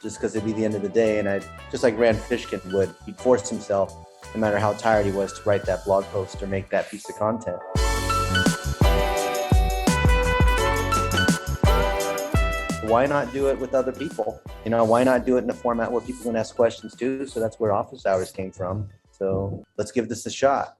just because it'd be the end of the day. And I, just like Rand Fishkin would, he'd force himself, no matter how tired he was, to write that blog post or make that piece of content. Why not do it with other people? You know, why not do it in a format where people can ask questions too? So that's where office hours came from. So let's give this a shot.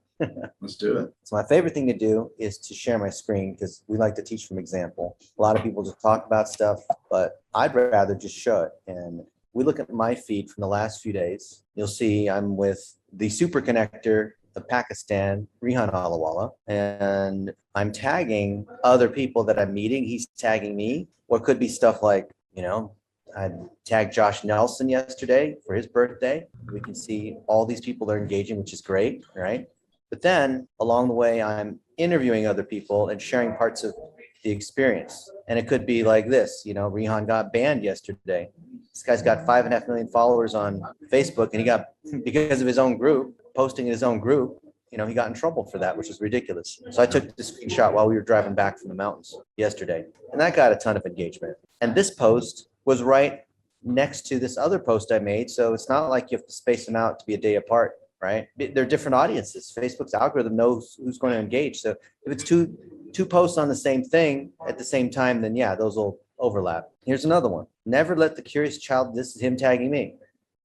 Let's do it. So my favorite thing to do is to share my screen, because we like to teach from example. A lot of people just talk about stuff, but I'd rather just show it. And we look at my feed from the last few days. You'll see I'm with the super connector of Pakistan, Rehan Alawala, and I'm tagging other people that I'm meeting. He's tagging me. What could be stuff like, you know, I tagged Josh Nelson yesterday for his birthday. We can see all these people are engaging, which is great, right? But then along the way, I'm interviewing other people and sharing parts of the experience. And it could be like this, you know, Rehan got banned yesterday. This guy's got 5.5 million followers on Facebook, and he got, because of his own group, posting in his own group, you know, he got in trouble for that, which is ridiculous. So I took the screenshot while we were driving back from the mountains yesterday, and that got a ton of engagement. And this post was right next to this other post I made. So it's not like you have to space them out to be a day apart, right? They're different audiences. Facebook's algorithm knows who's going to engage. So if it's two posts on the same thing at the same time, then yeah, those will overlap. Here's another one. Never let the curious child, this is him tagging me.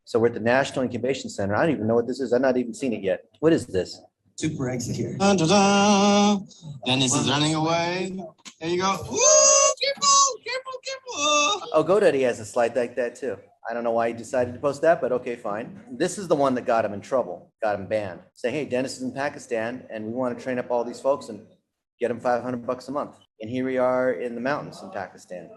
So we're at the National Incubation Center. I don't even know what this is. I've not even seen it yet. What is this? Super exit here. Dun, dun, dun. Dennis is running away. There you go. Ooh, careful. Oh, GoDaddy has a slide like that too. I don't know why he decided to post that, but okay, fine. This is the one that got him in trouble, got him banned. Say, hey, Dennis is in Pakistan, and we want to train up all these folks and get him $500 a month. And here we are in the mountains in Pakistan.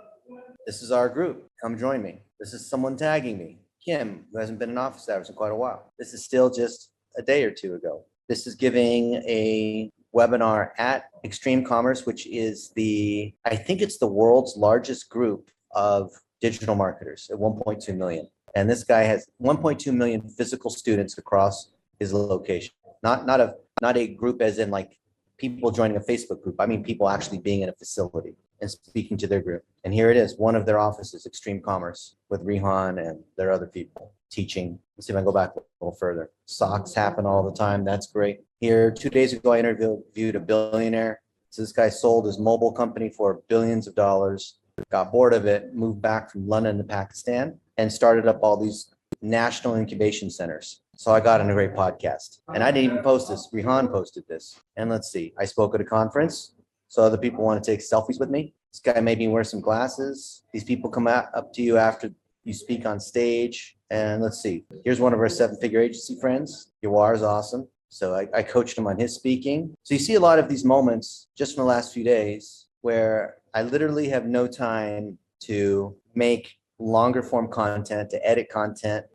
This is our group. Come join me. This is someone tagging me. Kim, who hasn't been in office hours in quite a while. This is still just a day or two ago. This is giving a webinar at Extreme Commerce, which is I think it's the world's largest group of digital marketers at 1.2 million. And this guy has 1.2 million physical students across his location. Not a group as in like people joining a Facebook group. I mean, people actually being in a facility and speaking to their group. And here it is, one of their offices, Extreme Commerce, with Rehan and their other people teaching. Let's see if I can go back a little further. Socks happen all the time. That's great. Here, 2 days ago, I interviewed a billionaire. So this guy sold his mobile company for billions of dollars, got bored of it, moved back from London to Pakistan, and started up all these national incubation centers. So I got on a great podcast. And I didn't even post this. Rehan posted this. And let's see, I spoke at a conference. So other people want to take selfies with me. This guy made me wear some glasses. These people come up to you after you speak on stage. And let's see, here's one of our 7-figure agency friends. Yawar is awesome. So I coached him on his speaking. So you see a lot of these moments just in the last few days where I literally have no time to make longer form content, to edit content,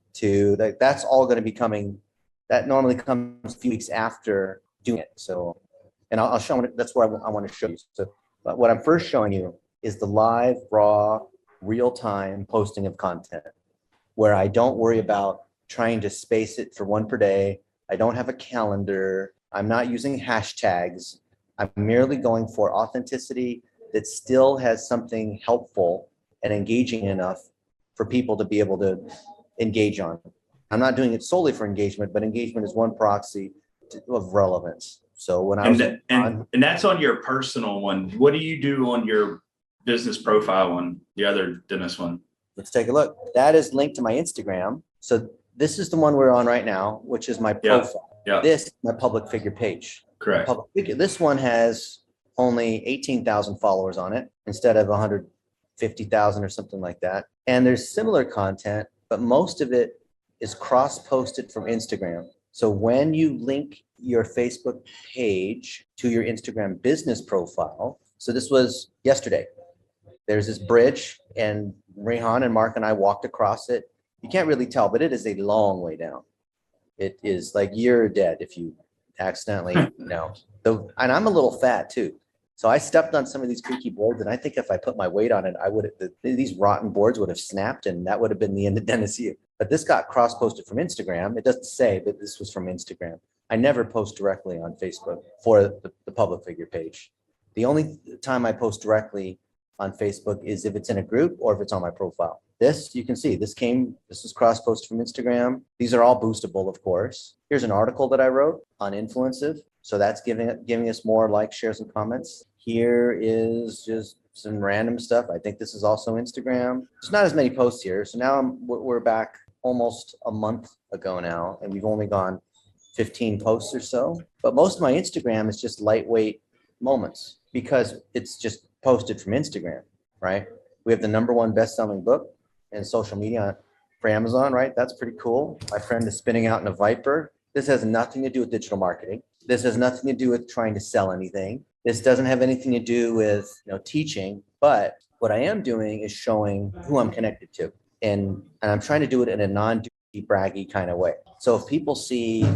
that's all going to be coming. That normally comes a few weeks after doing it. So, and I'll show you, that's where I want to show you. So, but what I'm first showing you is the live, raw, real-time posting of content, where I don't worry about trying to space it for one per day. I don't have a calendar. I'm not using hashtags. I'm merely going for authenticity that still has something helpful and engaging enough for people to be able to engage on. I'm not doing it solely for engagement, but engagement is one proxy of relevance. So when I was and that's on your personal one. What do you do on your business profile one, the other Dennis one? Let's take a look. That is linked to my Instagram. So this is the one we're on right now, which is my profile. Yeah. This is my public figure page. Correct. Public figure. This one has only 18,000 followers on it instead of 150,000 or something like that. And there's similar content, but most of it is cross-posted from Instagram. So when you link your Facebook page to your Instagram business profile, so this was yesterday, there's this bridge and Rehan and Mark and I walked across it. You can't really tell, but it is a long way down. It is like you're dead if you accidentally, and I'm a little fat too. So I stepped on some of these creaky boards, and I think if I put my weight on it, these rotten boards would have snapped, and that would have been the end of Dennis U. But this got cross-posted from Instagram. It doesn't say, but this was from Instagram. I never post directly on Facebook for the public figure page. The only time I post directly on Facebook is if it's in a group or if it's on my profile. This, you can see, this is cross-posted from Instagram. These are all boostable, of course. Here's an article that I wrote on influencive. So that's giving us more likes, shares, and comments. Here is just some random stuff. I think this is also Instagram. There's not as many posts here. So now we're back almost a month ago now, and we've only gone 15 posts or so. But most of my Instagram is just lightweight moments because it's just posted from Instagram, right? We have the #1 best-selling book in social media for Amazon, right? That's pretty cool. My friend is spinning out in a Viper. This has nothing to do with digital marketing. This has nothing to do with trying to sell anything. This doesn't have anything to do with teaching, but what I am doing is showing who I'm connected to. And I'm trying to do it in a non-braggy kind of way. So if people see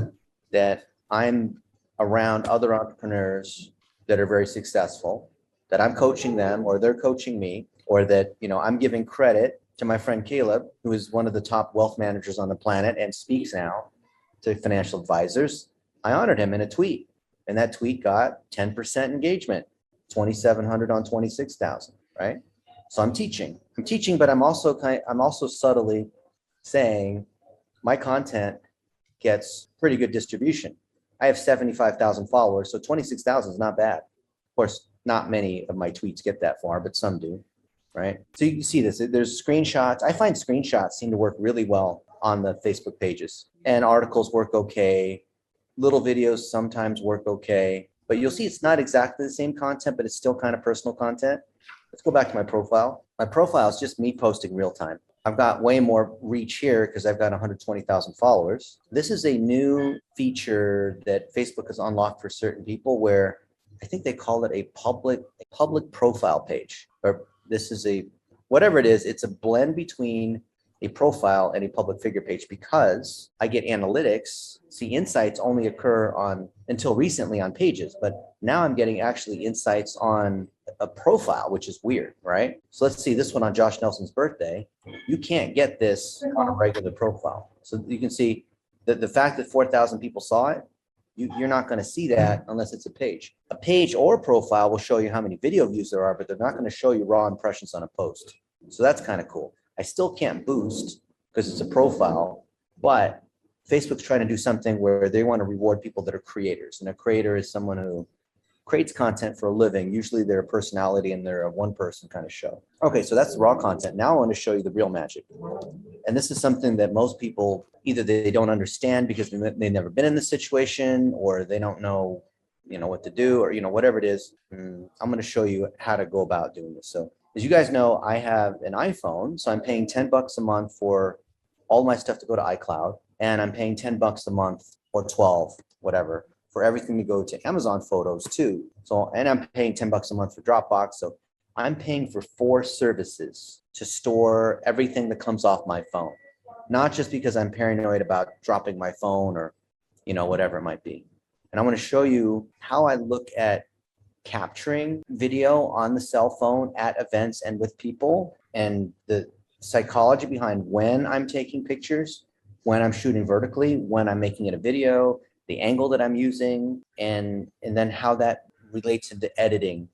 that I'm around other entrepreneurs that are very successful, that I'm coaching them or they're coaching me, or that I'm giving credit to my friend Caleb, who is one of the top wealth managers on the planet and speaks now to financial advisors, I honored him in a tweet, and that tweet got 10% engagement, 2,700 on 26,000, right? So I'm teaching, but I'm also subtly saying my content gets pretty good distribution. I have 75,000 followers, so 26,000 is not bad. Of course, not many of my tweets get that far, but some do, right? So you can see this. There's screenshots. I find screenshots seem to work really well on the Facebook pages, and articles work okay. Little videos sometimes work okay, but you'll see it's not exactly the same content, but it's still kind of personal content. Let's go back to my profile. My profile is just me posting real time. I've got way more reach here because I've got 120,000 followers. This is a new feature that Facebook has unlocked for certain people where I think they call it a public profile page, or this is whatever it is, it's a blend between a profile and a public figure page because I get analytics. See, insights only occur until recently on pages, but now I'm getting actually insights on a profile, which is weird, right? So let's see this one on Josh Nelson's birthday. You can't get this on a regular profile. So you can see that the fact that 4,000 people saw it, you're not going to see that unless it's a page. A page or a profile will show you how many video views there are, but they're not going to show you raw impressions on a post. So that's kind of cool. I still can't boost because it's a profile, but Facebook's trying to do something where they want to reward people that are creators. And a creator is someone who creates content for a living. Usually they're a personality and they're a one-person kind of show. Okay, so that's the raw content. Now I want to show you the real magic. And this is something that most people, either they don't understand because they've never been in this situation, or they don't know, what to do, or, whatever it is. I'm going to show you how to go about doing this. So as you guys know, I have an iPhone, so I'm paying $10 a month for all my stuff to go to iCloud, and I'm paying $10 a month or 12, whatever, for everything to go to Amazon Photos too. So, and I'm paying $10 a month for Dropbox. So I'm paying for 4 services to store everything that comes off my phone, not just because I'm paranoid about dropping my phone or, whatever it might be. And I want to show you how I look at capturing video on the cell phone at events and with people, and the psychology behind when I'm taking pictures, when I'm shooting vertically, when I'm making it a video, the angle that I'm using, and then how that relates into editing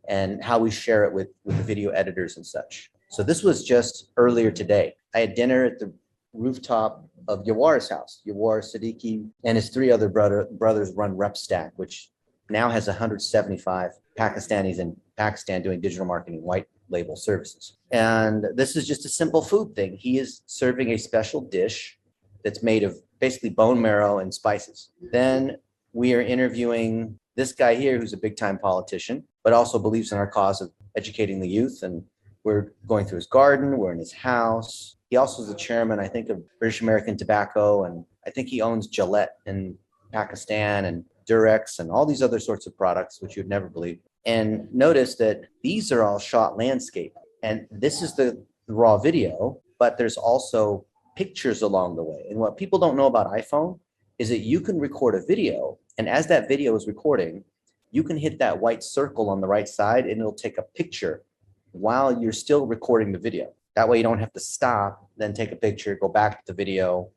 and how we share it with the video editors and such. So this was just earlier today. I had dinner at the rooftop of Yawar's house. Yawar Siddiqui and his 3 other brothers run RepStack, which now has 175 Pakistanis in Pakistan doing digital marketing white label services. And this is just a simple food thing. He is serving a special dish that's made of basically bone marrow and spices. Then we are interviewing this guy here who's a big time politician, but also believes in our cause of educating the youth. And we're going through his garden, we're in his house. He also is the chairman, I think, of British American Tobacco, and I think he owns Gillette in Pakistan and Durex and all these other sorts of products, which you'd never believe. And notice that these are all shot landscape. And this is the raw video, but there's also pictures along the way. And what people don't know about iPhone is that you can record a video, and as that video is recording, you can hit that white circle on the right side and it'll take a picture while you're still recording the video. That way you don't have to stop, then take a picture, go back to the video,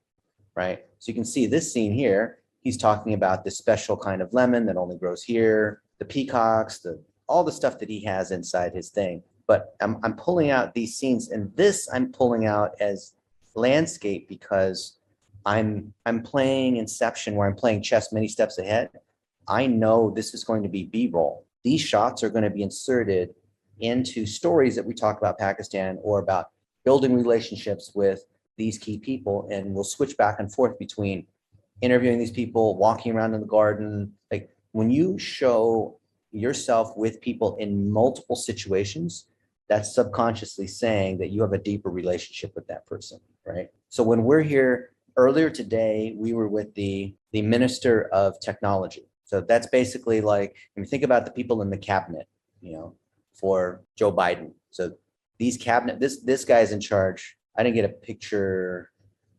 right? So you can see this scene here. He's talking about this special kind of lemon that only grows here, the peacocks, all the stuff that he has inside his thing. but I'm pulling out these scenes, and this I'm pulling out as landscape because I'm playing Inception, where I'm playing chess many steps ahead. I know this is going to be B-roll. These shots are going to be inserted into stories that we talk about Pakistan or about building relationships with these key people, and we'll switch back and forth between interviewing these people, walking around in the garden. Like when you show yourself with people in multiple situations, that's subconsciously saying that you have a deeper relationship with that person, right? So when we're here earlier today, we were with the Minister of Technology. So that's basically like, when you think about the people in the cabinet, for Joe Biden. So these cabinet, this guy's in charge. I didn't get a picture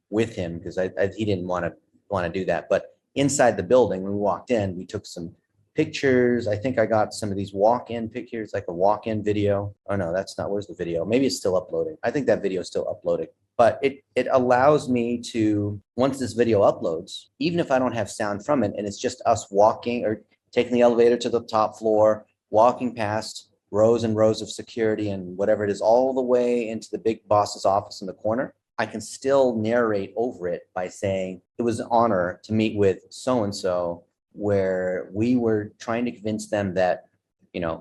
with him because he didn't want to do that. But inside the building, when we walked in, we took some pictures. I think I got some of these walk-in pictures, like a walk-in video. Oh no, that's not, where's the video? Maybe it's still uploading. I think that video is still uploading. But it allows me to, once this video uploads, even if I don't have sound from it, and it's just us walking or taking the elevator to the top floor, walking past rows and rows of security and whatever it is, all the way into the big boss's office in the corner, I can still narrate over it by saying, it was an honor to meet with so-and-so, where we were trying to convince them that,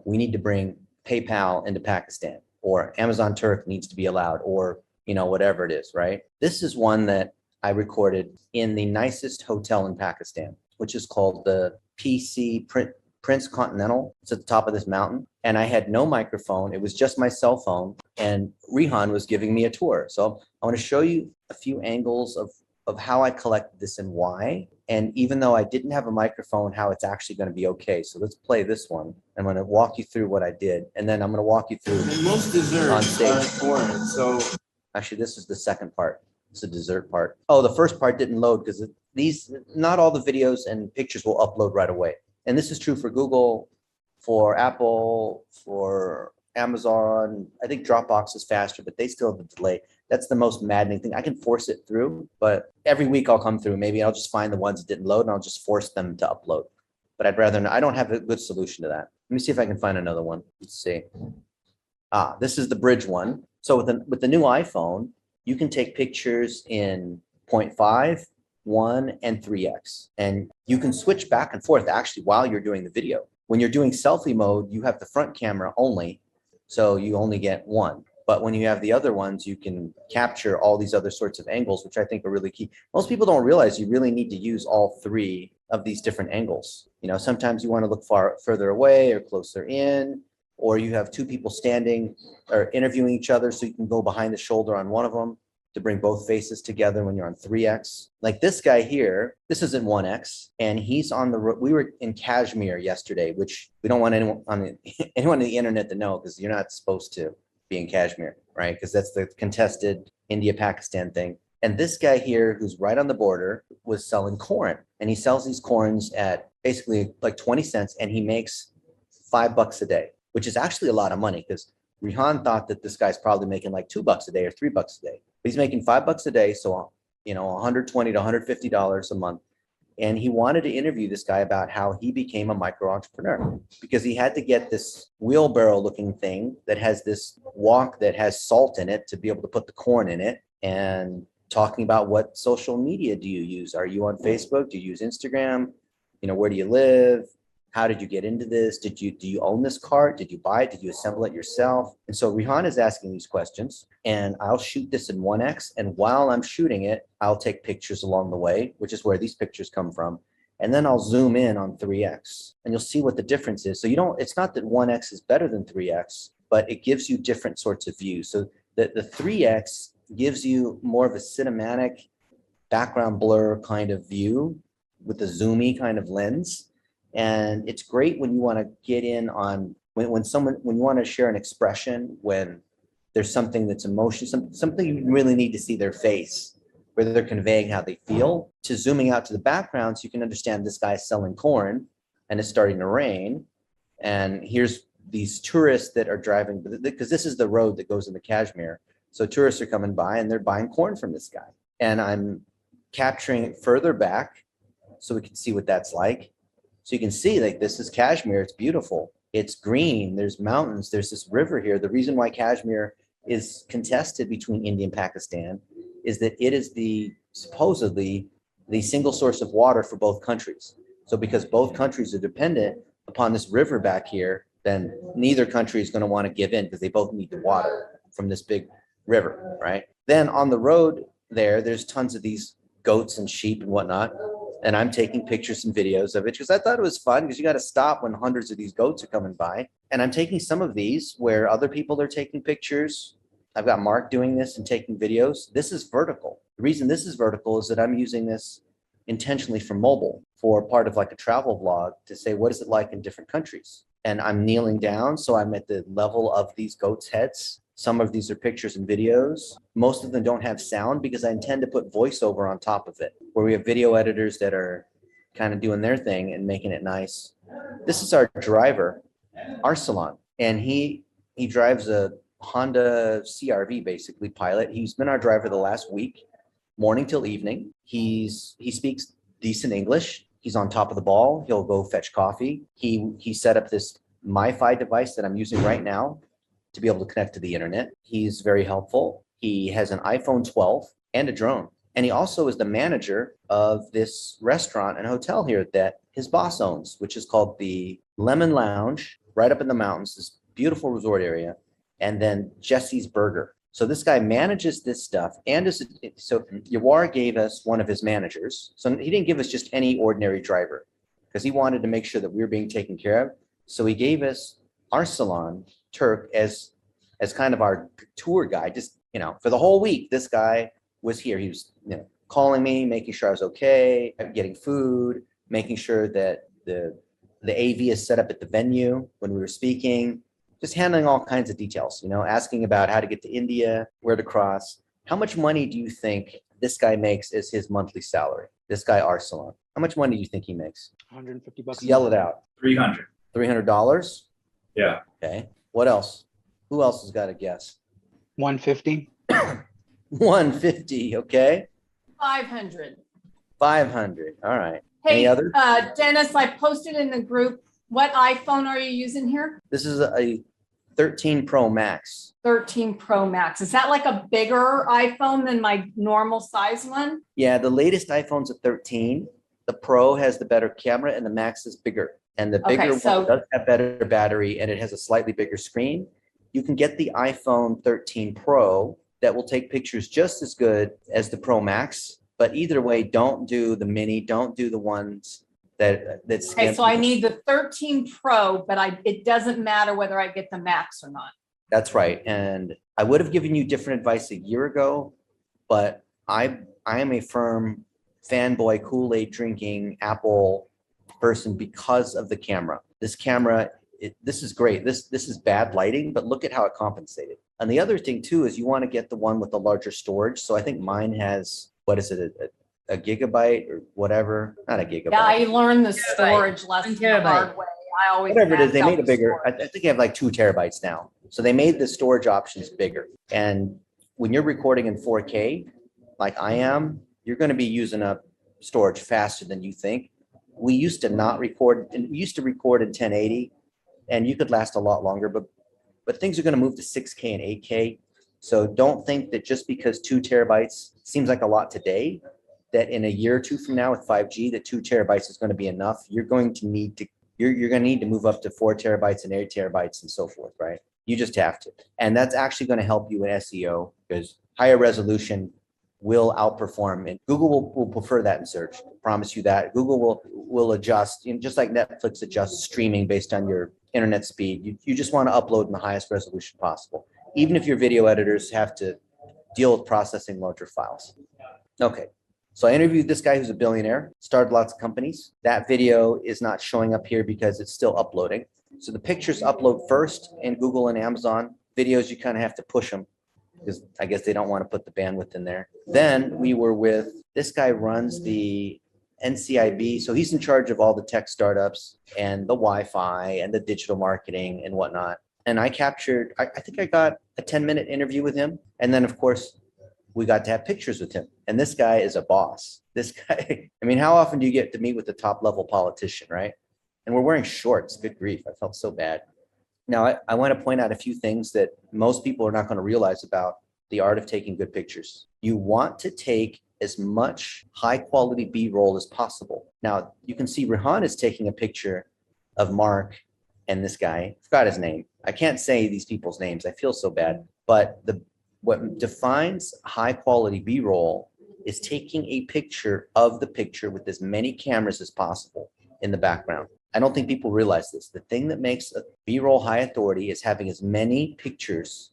we need to bring PayPal into Pakistan, or Amazon Turk needs to be allowed, or, whatever it is, right? This is one that I recorded in the nicest hotel in Pakistan, which is called the Prince Continental. It's at the top of this mountain. And I had no microphone. It was just my cell phone. And Rihan was giving me a tour. So I want to show you a few angles of how I collected this and why. And even though I didn't have a microphone, how it's actually going to be okay. So let's play this one. I'm going to walk you through what I did. And then I'm going to walk you through Most desserts on stage. are foreign, so Actually, this is the second part. It's the dessert part. Oh, the first part didn't load because not all the videos and pictures will upload right away. And this is true for Google, for Apple, for Amazon. I think Dropbox is faster, but they still have a delay. That's the most maddening thing. I can force it through, but every week I'll come through. Maybe I'll just find the ones that didn't load and I'll just force them to upload. But I don't have a good solution to that. Let me see if I can find another one. Let's see. This is the bridge one. So with the new iPhone, you can take pictures in 0.5, 1, and 3x. And you can switch back and forth actually while you're doing the video. When you're doing selfie mode, you have the front camera only, so you only get 1. But when you have the other ones, you can capture all these other sorts of angles, which I think are really key. Most people don't realize you really need to use all 3 of these different angles. Sometimes you want to look further away or closer in, or you have 2 people standing or interviewing each other, so you can go behind the shoulder on one of them to bring both faces together when you're on 3x. Like this guy here, this isn't 1x, and he's on the road. We were in Kashmir yesterday, which we don't want anyone on the internet to know, because you're not supposed to be in Kashmir, right? Because that's the contested India-Pakistan thing. And this guy here, who's right on the border, was selling corn, and he sells these corns at basically like 20 cents, and he makes $5 a day, which is actually a lot of money, because Rihan thought that this guy's probably making like $2 a day or $3 a day. But he's making $5 a day, so $120 to $150 a month. And he wanted to interview this guy about how he became a micro entrepreneur, because he had to get this wheelbarrow looking thing that has this wok that has salt in it to be able to put the corn in it, and talking about what social media do you use? Are you on Facebook? Do you use Instagram? Where do you live? How did you get into this? Do you own this cart? Did you buy it? Did you assemble it yourself? And so Rihan is asking these questions, and I'll shoot this in 1x. And while I'm shooting it, I'll take pictures along the way, which is where these pictures come from. And then I'll zoom in on 3x, and you'll see what the difference is. So it's not that 1x is better than 3x, but it gives you different sorts of views. So the 3x gives you more of a cinematic background blur kind of view with a zoomy kind of lens. And it's great when you want to get in on when you want to share an expression, when there's something that's emotion, something you really need to see their face, whether they're conveying how they feel, to zooming out to the background so you can understand this guy's selling corn and it's starting to rain. And here's these tourists that are driving, because this is the road that goes into Kashmir. So tourists are coming by and they're buying corn from this guy. And I'm capturing it further back so we can see what that's like. So you can see, like, this is Kashmir. It's beautiful. It's green. There's mountains. There's this river here. The reason why Kashmir is contested between India and Pakistan is that it is supposedly the single source of water for both countries. So because both countries are dependent upon this river back here, then neither country is going to want to give in because they both need the water from this big river, right? Then on the road there's tons of these goats and sheep and whatnot. And I'm taking pictures and videos of it because I thought it was fun because you got to stop when hundreds of these goats are coming by. And I'm taking some of these where other people are taking pictures. I've got Mark doing this and taking videos. This is vertical. The reason this is vertical is that I'm using this intentionally for mobile, for part of like a travel vlog to say, what is it like in different countries? And I'm kneeling down, so I'm at the level of these goats' heads. Some of these are pictures and videos. Most of them don't have sound because I intend to put voiceover on top of it, where we have video editors that are kind of doing their thing and making it nice. This is our driver, Arsalan, and he drives a Honda CRV, basically pilot. He's been our driver the last week, morning till evening. He speaks decent English. He's on top of the ball. He'll go fetch coffee. He set up this MiFi device that I'm using right now to be able to connect to the internet. He's very helpful. He has an iPhone 12 and a drone. And he also is the manager of this restaurant and hotel here that his boss owns, which is called the Lemon Lounge, right up in the mountains, this beautiful resort area, and then Jesse's Burger. So this guy manages this stuff. And so Yawar gave us one of his managers. So he didn't give us just any ordinary driver because he wanted to make sure that we were being taken care of. So he gave us Arsalan Turk as kind of our tour guide. Just, for the whole week, this guy was here. He was, calling me, making sure I was okay, getting food, making sure that the AV is set up at the venue when we were speaking, just handling all kinds of details, asking about how to get to India, where to cross. How much money do you think this guy makes as his monthly salary? This guy, Arsalan. How much money do you think he makes? $150. Just yell it out. 300. $300? Yeah. Okay. What else? Who else has got a guess? 150. 150. Okay. 500. 500. All right. Hey, Any other? Dennis, I posted in the group. What iPhone are you using here? This is a 13 Pro Max. 13 Pro Max. Is that like a bigger iPhone than my normal size one? Yeah, the latest iPhone's a 13. The Pro has the better camera and the Max is bigger. And the bigger one does have better battery and it has a slightly bigger screen. You can get the iPhone 13 Pro that will take pictures just as good as the Pro Max. But either way, don't do the mini, don't do the ones that's Okay, so I need the 13 Pro, but it doesn't matter whether I get the Max or not. That's right. And I would have given you different advice a year ago, but I am a firm fanboy Kool-Aid drinking Apple person because of the camera. This camera, this is great. This is bad lighting, but look at how it compensated. And the other thing too is you want to get the one with the larger storage. So I think mine has, what is it? A gigabyte or whatever, not a gigabyte. Yeah, I learned the storage lesson the hard way. I always Whatever it is, they maxed out made it the bigger. I storage. think they have like 2 terabytes now. So they made the storage options bigger. And when you're recording in 4K, like I am, you're going to be using up storage faster than you think. We used to not record, and we used to record in 1080, and you could last a lot longer, but things are going to move to 6K and 8K. So don't think that just because 2 terabytes seems like a lot today, that in a year or two from now with 5G, that 2 terabytes is going to be enough. You're going to need to move up to 4 terabytes and 8 terabytes and so forth, right? You just have to. And that's actually going to help you in SEO because higher resolution will outperform, and Google will prefer that in search. I promise you that. Google will adjust, just like Netflix adjusts streaming based on your internet speed. You just want to upload in the highest resolution possible, even if your video editors have to deal with processing larger files. Okay. So I interviewed this guy who's a billionaire, started lots of companies. That video is not showing up here because it's still uploading. So the pictures upload first in Google and Amazon. Videos, you kind of have to push them because I guess they don't want to put the bandwidth in there. Then we were with, this guy runs the NCIB. So he's in charge of all the tech startups and the Wi-Fi and the digital marketing and whatnot. And I captured, I think I got a 10-minute interview with him. And then of course, we got to have pictures with him. And this guy is a boss. This guy, I mean, how often do you get to meet with the top level politician, right? And we're wearing shorts. Good grief. I felt so bad. Now, I want to point out a few things that most people are not going to realize about the art of taking good pictures. You want to take as much high quality B-roll as possible. Now, you can see Rehan is taking a picture of Mark and this guy. I forgot his name. I can't say these people's names. I feel so bad. But what defines high quality B-roll is taking a picture of the picture with as many cameras as possible in the background. I don't think people realize this. The thing that makes a B-roll high authority is having as many pictures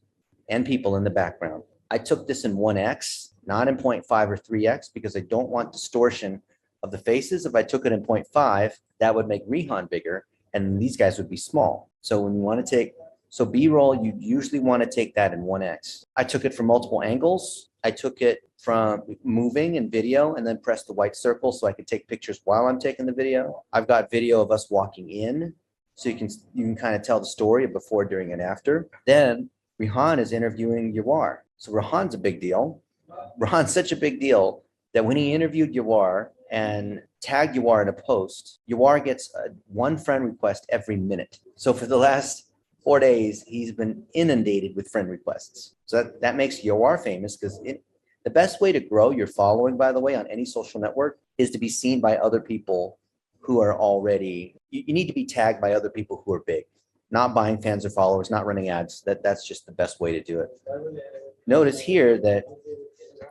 and people in the background. I took this in 1x, not in 0.5 or 3x, because I don't want distortion of the faces. If I took it in 0.5, that would make Rehan bigger, and these guys would be small. So when you want to take, so B-roll, you usually want to take that in 1x. I took it from multiple angles. I took it from moving in video and then pressed the white circle so I could take pictures while I'm taking the video. I've got video of us walking in, so you can kind of tell the story of before, during, and after. Then Rehan is interviewing Yawar. So Rehan's a big deal. Rehan's such a big deal that when he interviewed Yawar and tagged Yawar in a post, Yawar gets one friend request every minute. So for the last 4 days, he's been inundated with friend requests. So that makes Yawar famous, because the best way to grow your following, by the way, on any social network is to be seen by other people who are already, you need to be tagged by other people who are big, not buying fans or followers, not running ads. That's just the best way to do it. Notice here that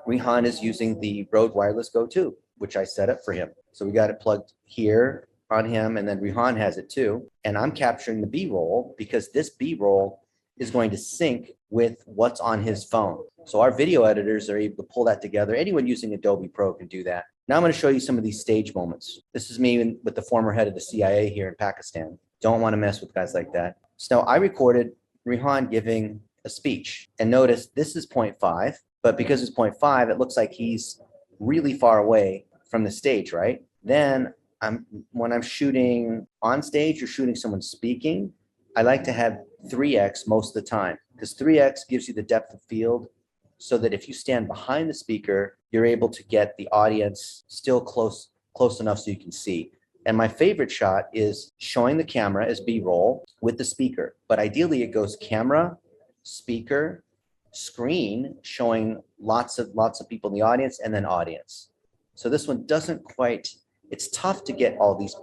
Rehan is using the Rode Wireless Go 2, which I set up for him. So we got it plugged here on him, and then Rehan has it too. And I'm capturing the B-roll because this B-roll is going to sync with what's on his phone. So our video editors are able to pull that together. Anyone using Adobe Pro can do that. Now I'm going to show you some of these stage moments. This is me with the former head of the CIA here in Pakistan. Don't want to mess with guys like that. So I recorded Rehan giving a speech. And notice this is 0.5, but because it's 0.5, it looks like he's really far away from the stage, right? Then when I'm shooting on stage or shooting someone speaking, I like to have 3x most of the time, because 3x gives you the depth of field, so that if you stand behind the speaker, you're able to get the audience still close enough so you can see. And my favorite shot is showing the camera as B-roll with the speaker, but ideally it goes camera, speaker, screen, showing lots of people in the audience, and then audience. So this one doesn't quite, it's tough to get all these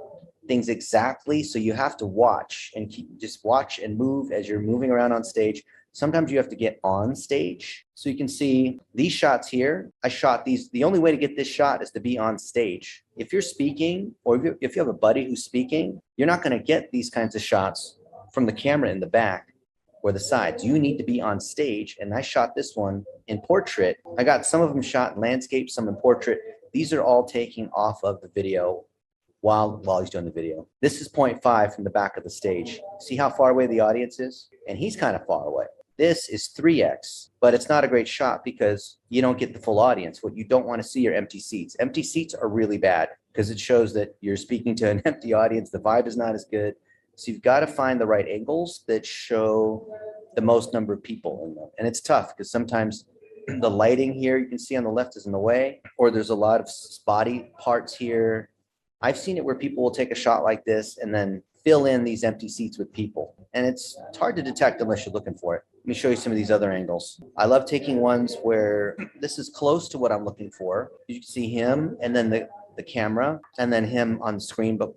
things exactly, so you have to watch and just watch and move as you're moving around on stage. Sometimes you have to get on stage. So you can see these shots here. I shot these. The only way to get this shot is to be on stage. If you're speaking, or if you have a buddy who's speaking, you're not going to get these kinds of shots from the camera in the back or the sides. You need to be on stage. And I shot this one in portrait. I got some of them shot in landscape, some in portrait. These are all taking off of the video while he's doing the video. This is 0.5 from the back of the stage. See how far away the audience is? And he's kind of far away. This is 3x, but it's not a great shot because you don't get the full audience. What you don't want to see are empty seats. Empty seats are really bad because it shows that you're speaking to an empty audience. The vibe is not as good. So you've got to find the right angles that show the most number of people in them. And it's tough because sometimes the lighting here, you can see on the left, is in the way, or there's a lot of spotty parts here. I've seen it where people will take a shot like this and then fill in these empty seats with people. And it's hard to detect unless you're looking for it. Let me show you some of these other angles. I love taking ones where this is close to what I'm looking for. You can see him and then the camera and then him on the screen, but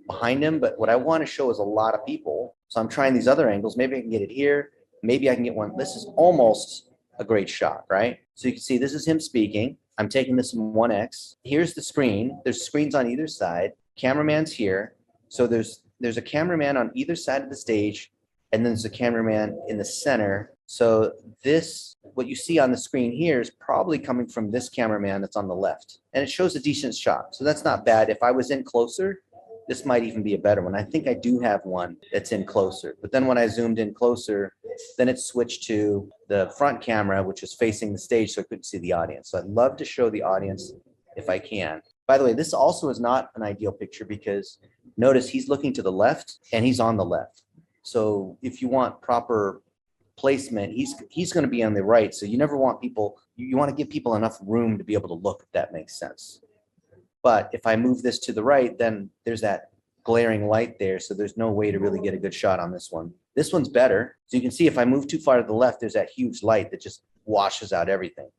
behind him. But what I want to show is a lot of people. So I'm trying these other angles. Maybe I can get it here. Maybe I can get one. This is almost a great shot, right? So you can see this is him speaking. I'm taking this in 1x. Here's the screen. There's screens on either side. Cameraman's here. So there's a cameraman on either side of the stage, and then there's a cameraman in the center. So this, what you see on the screen here, is probably coming from this cameraman that's on the left. And it shows a decent shot. So that's not bad. If I was in closer, this might even be a better one. I think I do have one that's in closer. But then when I zoomed in closer, then it switched to the front camera, which is facing the stage, so I couldn't see the audience. So I'd love to show the audience if I can. By the way, this also is not an ideal picture because notice he's looking to the left and he's on the left. So if you want proper placement, he's going to be on the right. So you never want people, you want to give people enough room to be able to look, if that makes sense. But if I move this to the right, then there's that glaring light there. So there's no way to really get a good shot on this one. This one's better. So you can see if I move too far to the left, there's that huge light that just washes out everything.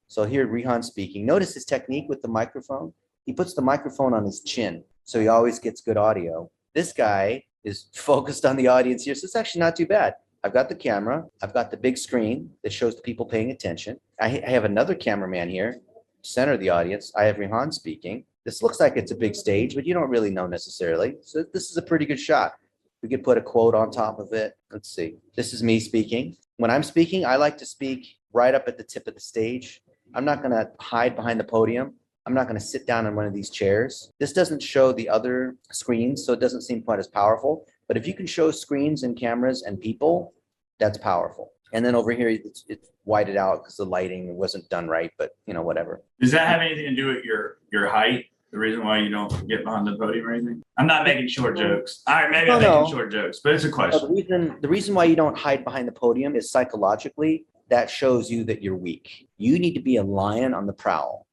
So here, Rihan speaking. Notice his technique with the microphone. He puts the microphone on his chin, so he always gets good audio. This guy is focused on the audience here, so it's actually not too bad. I've got the camera. I've got the big screen that shows the people paying attention. I have another cameraman here, center of the audience. I have Rihan speaking. This looks like it's a big stage, but you don't really know necessarily. So this is a pretty good shot. We could put a quote on top of it. Let's see. This is me speaking. When I'm speaking, I like to speak right up at the tip of the stage. I'm not going to hide behind the podium. I'm not going to sit down in one of these chairs. This doesn't show the other screens, so it doesn't seem quite as powerful. But if you can show screens and cameras and people, that's powerful. And then over here, it's whited out because the lighting wasn't done right, but whatever. Does that have anything to do with your height? The reason why you don't get behind the podium or anything? I'm not making short jokes. All right, maybe I'm making short jokes, but it's a question. The reason why you don't hide behind the podium is psychologically, that shows you that you're weak. You need to be a lion on the prowl.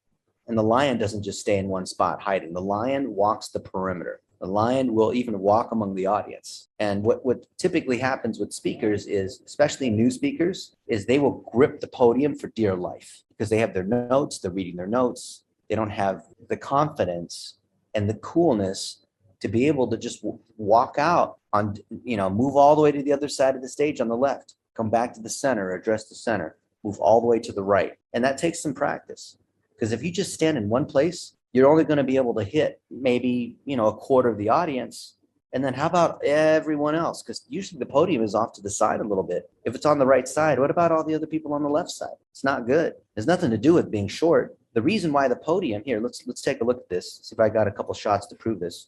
And the lion doesn't just stay in one spot hiding. The lion walks the perimeter. The lion will even walk among the audience. And what typically happens with speakers is, especially new speakers, is they will grip the podium for dear life because they have their notes, they're reading their notes. They don't have the confidence and the coolness to be able to just walk out on, move all the way to the other side of the stage on the left, come back to the center, address the center, move all the way to the right. And that takes some practice. Because if you just stand in one place, you're only going to be able to hit maybe, a quarter of the audience. And then how about everyone else? Because usually the podium is off to the side a little bit. If it's on the right side, what about all the other people on the left side? It's not good. There's nothing to do with being short. The reason why the podium here, let's take a look at this. See if I got a couple shots to prove this.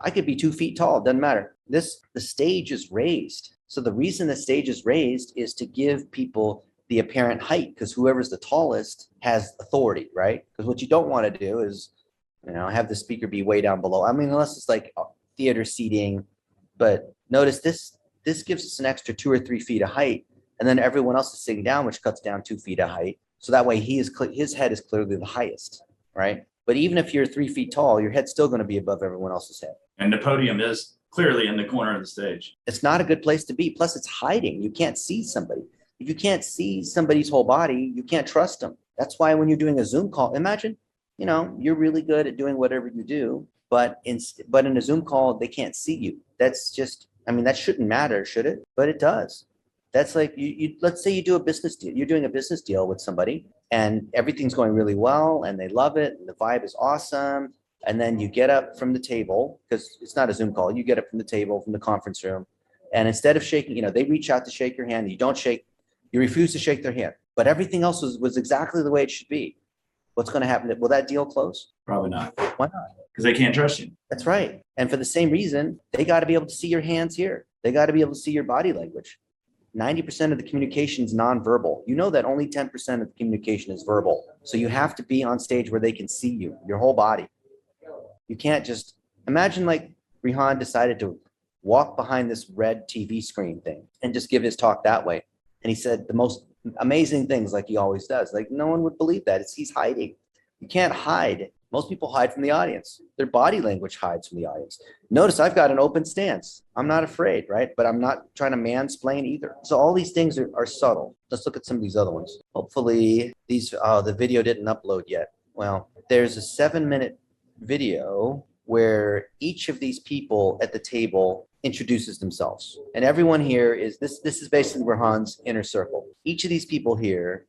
I could be 2 feet tall. It doesn't matter. The stage is raised. So the reason the stage is raised is to give people the apparent height, because whoever's the tallest has authority, right? Because what you don't want to do is, have the speaker be way down below. I mean, unless it's like theater seating, but notice this gives us an extra 2 or 3 feet of height, and then everyone else is sitting down, which cuts down 2 feet of height. So that way his head is clearly the highest, right? But even if you're 3 feet tall, your head's still going to be above everyone else's head. And the podium is clearly in the corner of the stage. It's not a good place to be. Plus, it's hiding. You can't see somebody. If you can't see somebody's whole body, you can't trust them. That's why when you're doing a Zoom call, imagine, you're really good at doing whatever you do, but in a Zoom call, they can't see you. That's just, that shouldn't matter, should it? But it does. That's like, let's say you do a business deal. You're doing a business deal with somebody and everything's going really well and they love it and the vibe is awesome. And then you get up from the table, because it's not a Zoom call. You get up from the table, from the conference room. And instead of shaking, they reach out to shake your hand. You don't shake. You refuse to shake their hand, but everything else was exactly the way it should be. What's going to happen? Will that deal close? Probably not. Why not? Because they can't trust you. That's right. And for the same reason, they got to be able to see your hands here. They got to be able to see your body language. 90% of the communication is nonverbal. You know that only 10% of the communication is verbal. So you have to be on stage where they can see you, your whole body. You can't just imagine like Rihan decided to walk behind this red TV screen thing and just give his talk that way. And he said the most amazing things like he always does. Like no one would believe that. He's hiding. You can't hide. Most people hide from the audience. Their body language hides from the audience. Notice I've got an open stance. I'm not afraid, right? But I'm not trying to mansplain either. So all these things are subtle. Let's look at some of these other ones. Hopefully the video didn't upload yet. Well, there's a 7-minute video where each of these people at the table introduces themselves. And everyone here is, this is basically Rihan's inner circle. Each of these people here,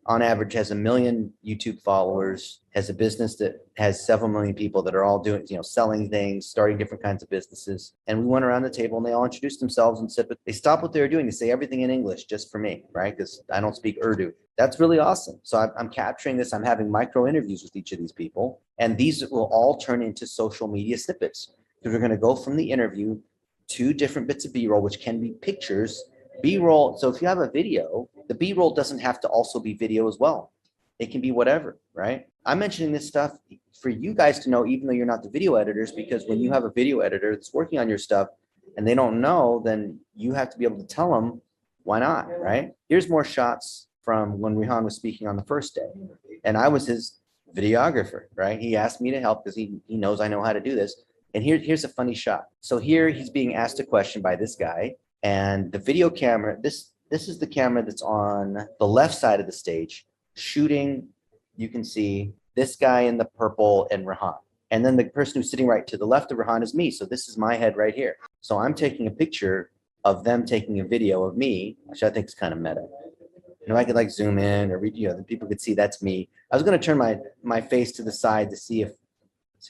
on average, has 1 million YouTube followers, has a business that has several million people that are all doing, selling things, starting different kinds of businesses. And we went around the table and they all introduced themselves and said, but they stopped what they were doing to say everything in English just for me, right? Because I don't speak Urdu. That's really awesome. So I'm capturing this. I'm having micro interviews with each of these people. And these will all turn into social media snippets. Because we're going to go from the interview to different bits of B-roll, which can be pictures. B-roll, so if you have a video, the B-roll doesn't have to also be video as well. It can be whatever, right? I'm mentioning this stuff for you guys to know, even though you're not the video editors, because when you have a video editor that's working on your stuff and they don't know, then you have to be able to tell them why not, right? Here's more shots from when Rihan was speaking on the first day. And I was his videographer, right? He asked me to help because he knows I know how to do this. And here's a funny shot. So here he's being asked a question by this guy, and the video camera, this is the camera that's on the left side of the stage shooting. You can see this guy in the purple and Rahan. And then the person who's sitting right to the left of Rahan is me. So this is my head right here. So I'm taking a picture of them taking a video of me, which I think is kind of meta. You know, I could like zoom in or read, you know, the people could see that's me. I was going to turn my face to the side to see if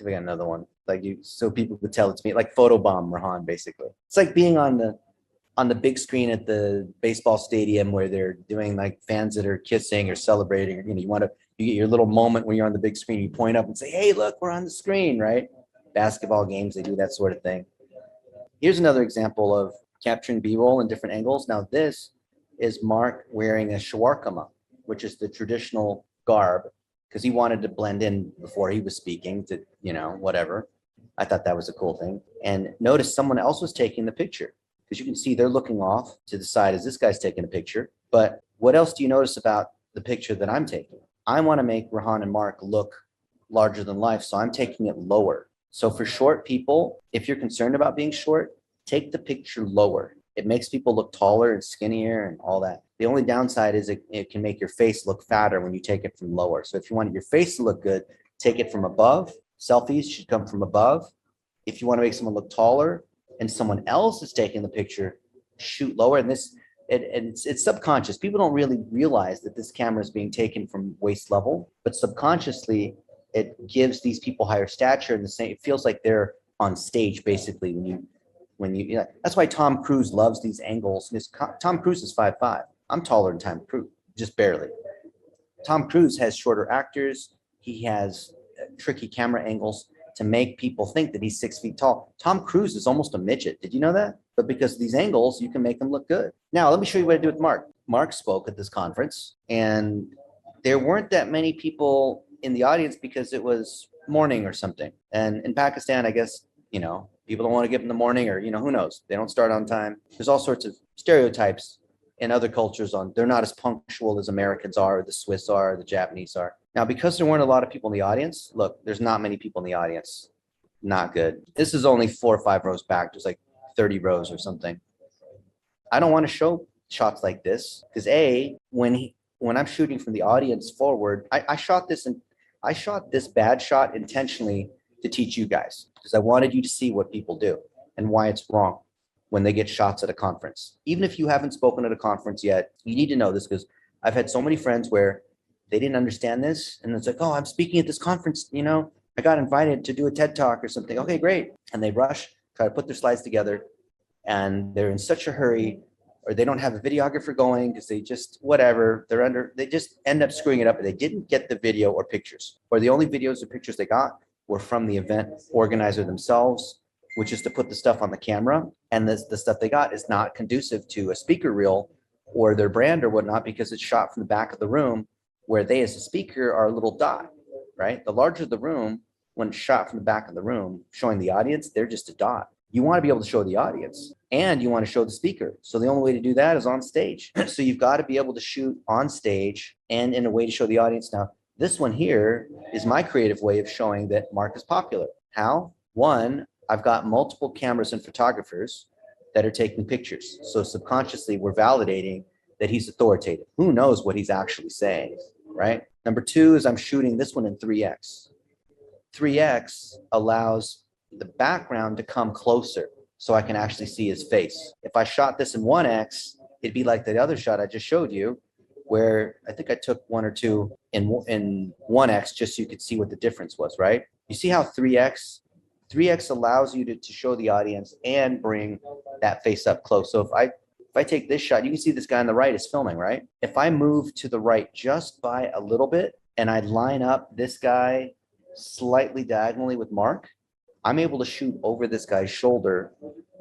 I got another one, like you, so people could tell it's me, like photobomb Rahan, basically. It's like being on the big screen at the baseball stadium where they're doing like fans that are kissing or celebrating. You know, you get your little moment when you're on the big screen, you point up and say, hey, look, we're on the screen, right? Basketball games, they do that sort of thing. Here's another example of capturing B-roll in different angles. Now this is Mark wearing a shawarma, which is the traditional garb, because he wanted to blend in before he was speaking to, you know, whatever. I thought that was a cool thing. And notice someone else was taking the picture, because you can see they're looking off to the side as this guy's taking a picture. But what else do you notice about the picture that I'm taking? I want to make Rahan and Mark look larger than life, so I'm taking it lower. So for short people, if you're concerned about being short, take the picture lower. It makes people look taller and skinnier and all that. The only downside is it can make your face look fatter when you take it from lower. So if you want your face to look good, take it from above. Selfies should come from above. If you want to make someone look taller and someone else is taking the picture, shoot lower. And it's subconscious. People don't really realize that this camera is being taken from waist level, but subconsciously it gives these people higher stature, and the same, it feels like they're on stage basically when you that's why Tom Cruise loves these angles. Tom Cruise is 5'5". I'm taller than Tom Cruise, just barely. Tom Cruise has shorter actors. He has tricky camera angles to make people think that he's 6 feet tall. Tom Cruise is almost a midget. Did you know that? But because of these angles, you can make him look good. Now, let me show you what I do with Mark. Mark spoke at this conference, and there weren't that many people in the audience because it was morning or something. And in Pakistan, I guess, you know, people don't want to get up in the morning, or, you know, who knows? They don't start on time. There's all sorts of stereotypes in other cultures on they're not as punctual as Americans are, or the Swiss are, or the Japanese are. Now, because there weren't a lot of people in the audience, look, there's not many people in the audience. Not good. This is only 4 or 5 rows back. There's like 30 rows or something. I don't want to show shots like this because when I'm shooting from the audience forward, I shot this bad shot intentionally to teach you guys, because I wanted you to see what people do and why it's wrong when they get shots at a conference. Even if you haven't spoken at a conference yet, you need to know this, because I've had so many friends where they didn't understand this. And it's like, oh, I'm speaking at this conference, you know, I got invited to do a TED Talk or something. Okay, great. And they rush, try to put their slides together, and they're in such a hurry, or they don't have a videographer going because they just, whatever, they just end up screwing it up, and they didn't get the video or pictures, or the only videos or pictures they got were from the event organizer themselves, which is to put the stuff on the camera. And the stuff they got is not conducive to a speaker reel or their brand or whatnot, because it's shot from the back of the room, where they as a speaker are a little dot, right? The larger the room, when it's shot from the back of the room, showing the audience, they're just a dot. You want to be able to show the audience, and you want to show the speaker. So the only way to do that is on stage. So you've got to be able to shoot on stage and in a way to show the audience. Now, this one here is my creative way of showing that Mark is popular. How? One, I've got multiple cameras and photographers that are taking pictures. So subconsciously, we're validating that he's authoritative. Who knows what he's actually saying, right? Number two is I'm shooting this one in 3x. 3x allows the background to come closer so I can actually see his face. If I shot this in 1x, it'd be like the other shot I just showed you, where I think I took 1 or 2 in 1x just so you could see what the difference was, right? You see how 3x allows you to show the audience and bring that face up close. So if I take this shot, you can see this guy on the right is filming, right? If I move to the right just by a little bit and I line up this guy slightly diagonally with Mark, I'm able to shoot over this guy's shoulder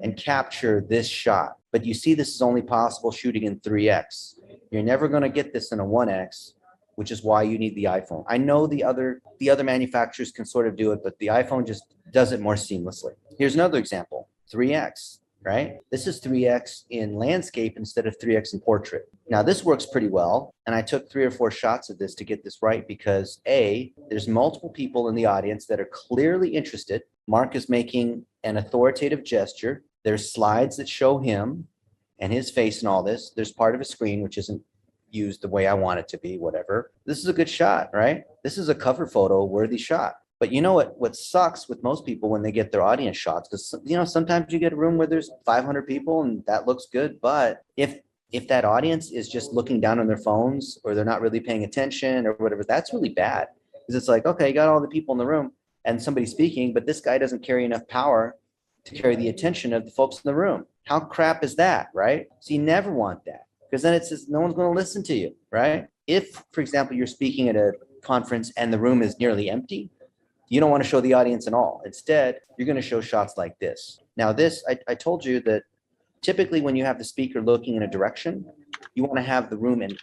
and capture this shot. But you see, this is only possible shooting in 3x. You're never going to get this in a 1x, which is why you need the iPhone. I know the other manufacturers can sort of do it, but the iPhone just does it more seamlessly. Here's another example, 3x, right? This is 3x in landscape instead of 3x in portrait. Now this works pretty well. And I took 3 or 4 shots of this to get this right because there's multiple people in the audience that are clearly interested. Mark is making an authoritative gesture. There's slides that show him and his face and all this. There's part of a screen which isn't used the way I want it to be, whatever. This is a good shot, right? This is a cover photo worthy shot. But you know what sucks with most people when they get their audience shots, because sometimes you get a room where there's 500 people and that looks good. But if that audience is just looking down on their phones or they're not really paying attention or whatever, that's really bad. Because it's like, okay, you got all the people in the room and somebody's speaking, but this guy doesn't carry enough power to carry the attention of the folks in the room. How crap is that, right? So you never want that, because then it's just no one's going to listen to you, right? If, for example, you're speaking at a conference and the room is nearly empty, you don't want to show the audience at all. Instead, you're going to show shots like this. Now this, I told you that typically when you have the speaker looking in a direction, you want to have the room and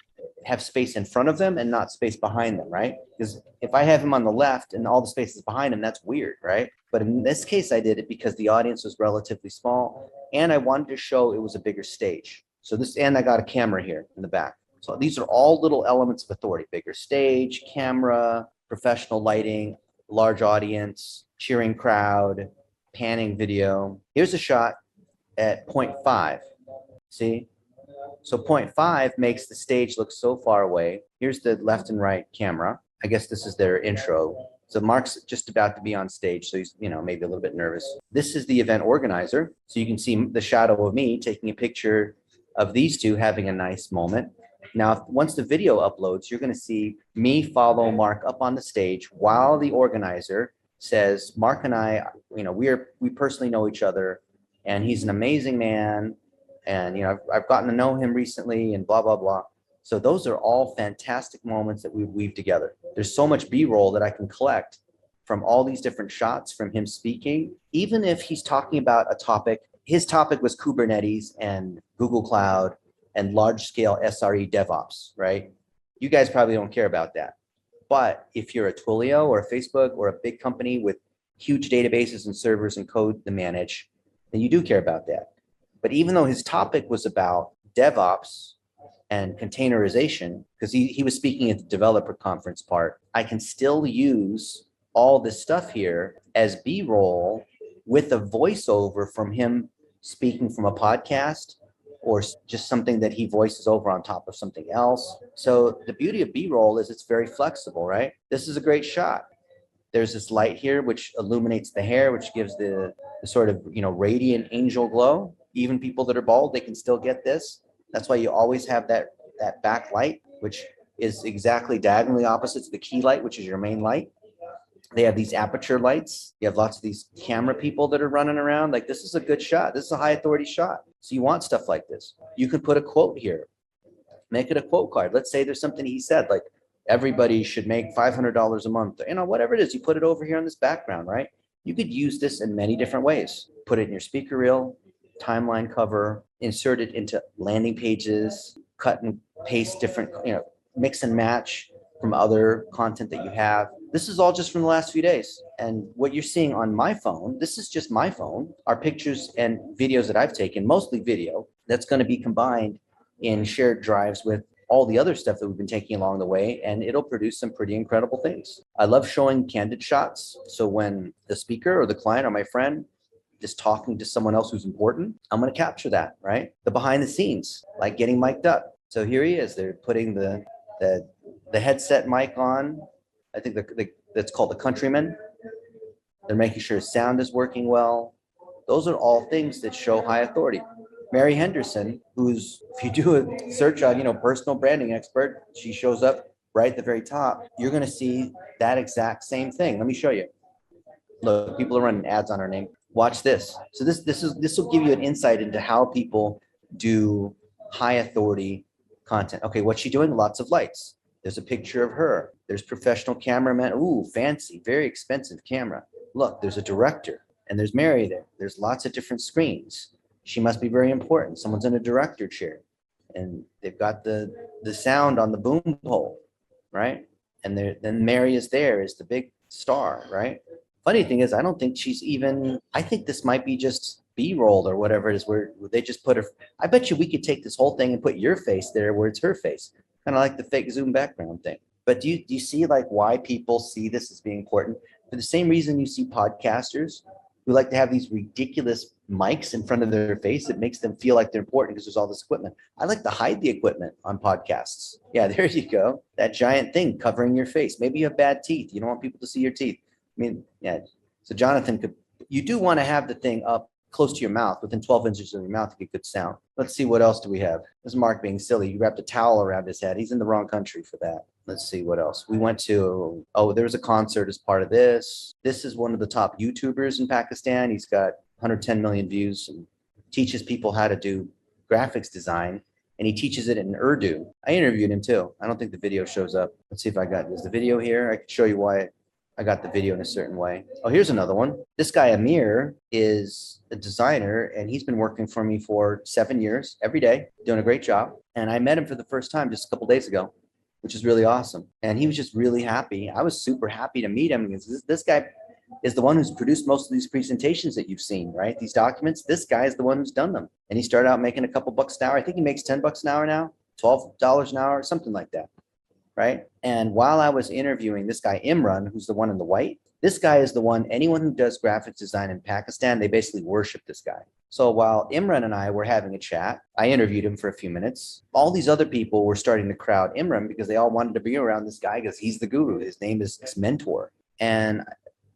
have space in front of them and not space behind them, right? Because if I have him on the left and all the space is behind him, that's weird, right? But in this case, I did it because the audience was relatively small and I wanted to show it was a bigger stage. So and I got a camera here in the back. So these are all little elements of authority: bigger stage, camera, professional lighting, large audience, cheering crowd, panning video. Here's a shot at 0.5. See? So 0.5 makes the stage look so far away. Here's the left and right camera. I guess this is their intro. So Mark's just about to be on stage, so he's, maybe a little bit nervous. This is the event organizer. So you can see the shadow of me taking a picture of these two having a nice moment. Now, once the video uploads, you're going to see me follow Mark up on the stage while the organizer says, Mark and I, we personally know each other, and he's an amazing man. And, I've gotten to know him recently and blah, blah, blah. So those are all fantastic moments that we've weaved together. There's so much B-roll that I can collect from all these different shots from him speaking. Even if he's talking about a topic, his topic was Kubernetes and Google Cloud and large-scale SRE DevOps, right? You guys probably don't care about that. But if you're a Twilio or a Facebook or a big company with huge databases and servers and code to manage, then you do care about that. But even though his topic was about DevOps and containerization, because he was speaking at the developer conference part, I can still use all this stuff here as B-roll with a voiceover from him speaking from a podcast or just something that he voices over on top of something else. So the beauty of B-roll is it's very flexible, right? This is a great shot. There's this light here which illuminates the hair, which gives the sort of radiant angel glow. Even people that are bald, they can still get this. That's why you always have that backlight, which is exactly diagonally opposite to the key light, which is your main light. They have these aperture lights. You have lots of these camera people that are running around. Like, this is a good shot. This is a high authority shot. So you want stuff like this. You could put a quote here. Make it a quote card. Let's say there's something he said, like, everybody should make $500 a month. Whatever it is, you put it over here on this background, right? You could use this in many different ways. Put it in your speaker reel, timeline cover, insert it into landing pages, cut and paste different, mix and match from other content that you have. This is all just from the last few days. And what you're seeing on my phone, this is just my phone, are pictures and videos that I've taken, mostly video, that's going to be combined in shared drives with all the other stuff that we've been taking along the way, and it'll produce some pretty incredible things. I love showing candid shots. So when the speaker or the client or my friend is talking to someone else who's important, I'm going to capture that, right? The behind the scenes, like getting mic'd up. So here he is. They're putting the headset mic on. I think that's called the Countryman. They're making sure sound is working well. Those are all things that show high authority. Mary Henderson, who's, if you do a search on, personal branding expert, she shows up right at the very top. You're going to see that exact same thing. Let me show you. Look, people are running ads on her name. Watch this. So this will give you an insight into how people do high authority content. Okay, what's she doing? Lots of lights. There's a picture of her. There's professional cameraman. Ooh, fancy, very expensive camera. Look, there's a director, and there's Mary there. There's lots of different screens. She must be very important. Someone's in a director chair, and they've got the sound on the boom pole, right? And then Mary is there as the big star, right? Funny thing is, I don't think she's even, I think this might be just B-roll or whatever it is where they just put her. I bet you we could take this whole thing and put your face there where it's her face, kind of like the fake Zoom background thing. But do you see like why people see this as being important? For the same reason you see podcasters who like to have these ridiculous mics in front of their face. It makes them feel like they're important because there's all this equipment. I like to hide the equipment on podcasts. Yeah, there you go. That giant thing covering your face. Maybe you have bad teeth. You don't want people to see your teeth. I mean, yeah. So Jonathan you do want to have the thing up close to your mouth, within 12 inches of your mouth to get good sound. Let's see, what else do we have? This is Mark being silly. He wrapped a towel around his head. He's in the wrong country for that. Let's see what else. We went to, there was a concert as part of this. This is one of the top YouTubers in Pakistan. He's got 110 million views and teaches people how to do graphics design. And he teaches it in Urdu. I interviewed him too. I don't think the video shows up. Let's see if is the video here? I could show you why I got the video in a certain way. Oh, here's another one. This guy, Amir, is a designer, and he's been working for me for 7 years, every day, doing a great job. And I met him for the first time just a couple days ago, which is really awesome. And he was just really happy. I was super happy to meet him because this guy is the one who's produced most of these presentations that you've seen, right? These documents, this guy is the one who's done them. And he started out making a couple bucks an hour. I think he makes $10 an hour now, $12 an hour, something like that. Right. And while I was interviewing this guy, Imran, who's the one in the white, this guy is the one, anyone who does graphics design in Pakistan, they basically worship this guy. So while Imran and I were having a chat, I interviewed him for a few minutes. All these other people were starting to crowd Imran because they all wanted to be around this guy because he's the guru. His name is his mentor. And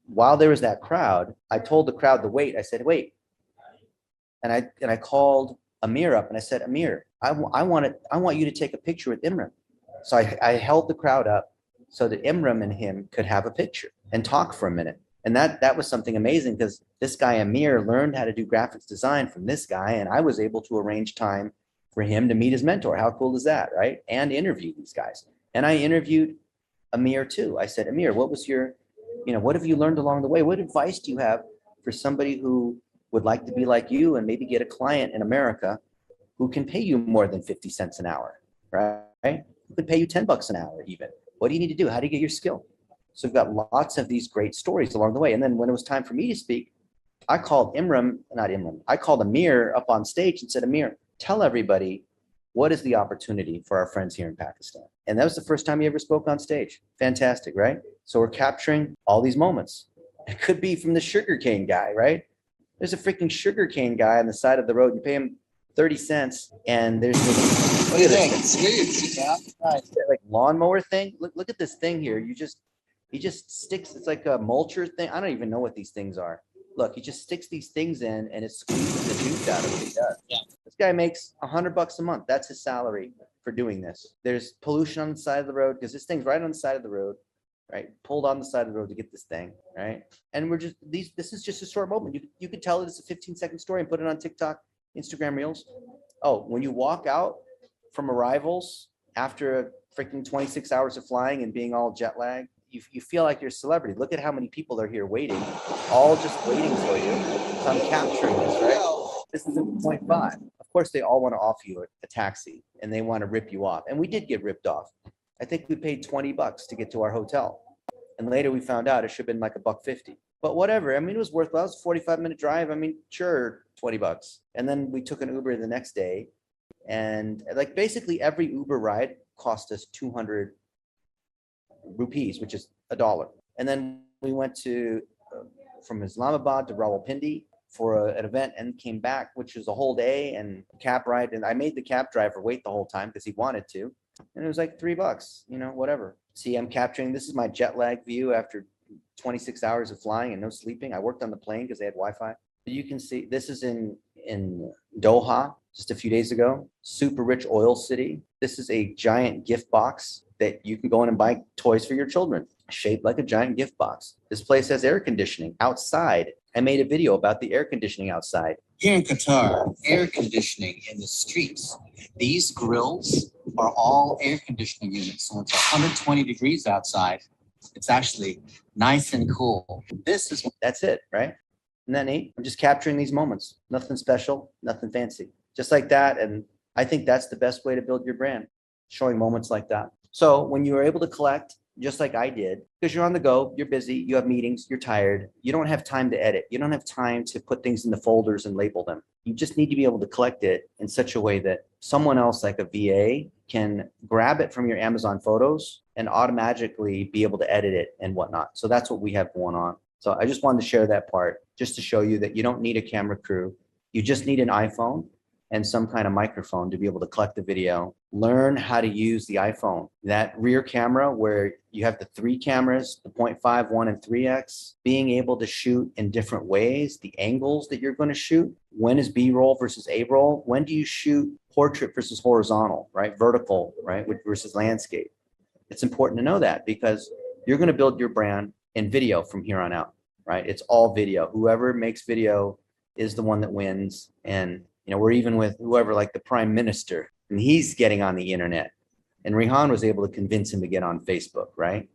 while there was that crowd, I told the crowd to wait. I said, wait. And I called Amir up and I said, Amir, I want you to take a picture with Imran. So I held the crowd up so that Imran and him could have a picture and talk for a minute. And that was something amazing because this guy, Amir, learned how to do graphics design from this guy. And I was able to arrange time for him to meet his mentor. How cool is that, right? And interview these guys. And I interviewed Amir too. I said, Amir, what have you learned along the way? What advice do you have for somebody who would like to be like you and maybe get a client in America who can pay you more than 50 cents an hour, right? Who could pay you $10 an hour even. What do you need to do? How do you get your skill? So we've got lots of these great stories along the way. And then when it was time for me to speak, I called I called Amir up on stage and said, Amir, tell everybody what is the opportunity for our friends here in Pakistan. And that was the first time he ever spoke on stage. Fantastic, right? So we're capturing all these moments. It could be from the sugarcane guy, right? There's a freaking sugarcane guy on the side of the road. You pay him 30 cents and there's this, What do you think? It's sweet. Yeah. like lawnmower thing. Look at this thing here. He just sticks, it's like a mulcher thing. I don't even know what these things are. Look, he just sticks these things in and it squeezes the juice out of what he does. Yeah. This guy makes $100 a month. That's his salary for doing this. There's pollution on the side of the road because this thing's right on the side of the road, right? Pulled on the side of the road to get this thing, right? And this is just a short moment. You could tell it it's a 15-second story and put it on TikTok, Instagram Reels. Oh, when you walk out from arrivals after freaking 26 hours of flying and being all jet lagged, you feel like you're a celebrity. Look at how many people are here waiting, all just waiting for you. So I'm capturing this, right? This is 0.5. Of course, they all want to offer you a taxi and they want to rip you off. And we did get ripped off. I think we paid $20 to get to our hotel. And later we found out it should have been like $1.50. But whatever. I mean, it was worthwhile. It was a 45-minute drive. I mean, sure, $20. And then we took an Uber the next day. And like basically every Uber ride cost us 200 rupees, which is $1. And then we went to from Islamabad to Rawalpindi for an event and came back, which was a whole day and cab ride. And I made the cab driver wait the whole time because he wanted to. And it was like $3, whatever. See, I'm capturing, this is my jet lag view after 26 hours of flying and no sleeping. I worked on the plane because they had Wi-Fi. But you can see, this is in Doha just a few days ago. Super rich oil city. This is a giant gift box that you can go in and buy toys for your children, shaped like a giant gift box. This place has air conditioning outside. I made a video about the air conditioning outside. Here in Qatar, air conditioning in the streets. These grills are all air conditioning units. So it's 120 degrees outside. It's actually nice and cool. That's it, right? Isn't that neat? I'm just capturing these moments. Nothing special, nothing fancy. Just like that. And I think that's the best way to build your brand, showing moments like that. So when you are able to collect just like I did, because you're on the go, you're busy, you have meetings, you're tired, you don't have time to edit, you don't have time to put things into folders and label them. You just need to be able to collect it in such a way that someone else, like a VA, can grab it from your Amazon photos and automatically be able to edit it and whatnot. So that's what we have going on. So I just wanted to share that part just to show you that you don't need a camera crew. You just need an iPhone and some kind of microphone to be able to collect the video. Learn how to use the iPhone. That rear camera where you have the 3 cameras, the 0.5, 1, and 3x, being able to shoot in different ways, the angles that you're going to shoot. When is B-roll versus A-roll? When do you shoot portrait versus horizontal, right? Vertical, right? Versus landscape. It's important to know that because you're going to build your brand in video from here on out, right? It's all video. Whoever makes video is the one that wins. And we're even with whoever, like the prime minister, and he's getting on the internet. And Rihan was able to convince him to get on Facebook, right?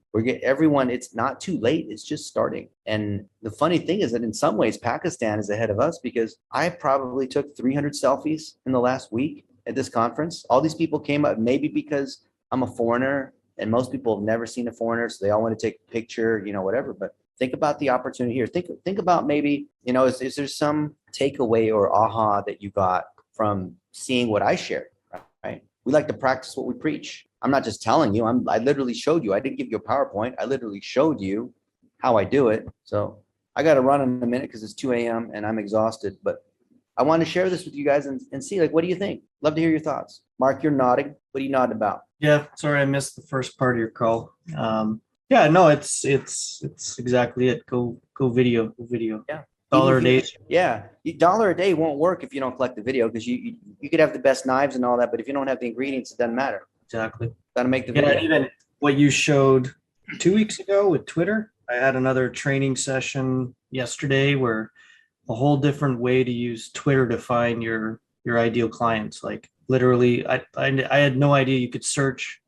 Everyone, it's not too late. It's just starting. And the funny thing is that in some ways, Pakistan is ahead of us because I probably took 300 selfies in the last week at this conference. All these people came up, maybe because I'm a foreigner and most people have never seen a foreigner. So they all want to take a picture, whatever. But think about the opportunity here. Think about maybe, is there some takeaway or aha that you got from seeing what I shared, right? We like to practice what we preach. I'm not just telling you, I literally showed you. I didn't give you a PowerPoint. I literally showed you how I do it. So I got to run in a minute because it's 2 a.m. and I'm exhausted, but I want to share this with you guys and see, like, what do you think? Love to hear your thoughts. Mark, you're nodding. What are you nodding about? Yeah, sorry, I missed the first part of your call. Yeah, no, it's exactly it. Go video. Yeah. $1 a day. Yeah. $1 a day won't work if you don't collect the video because you could have the best knives and all that, but if you don't have the ingredients, it doesn't matter. Exactly. Got to make the video. Yeah, even what you showed 2 weeks ago with Twitter, I had another training session yesterday where a whole different way to use Twitter to find your ideal clients. Like literally, I had no idea you could search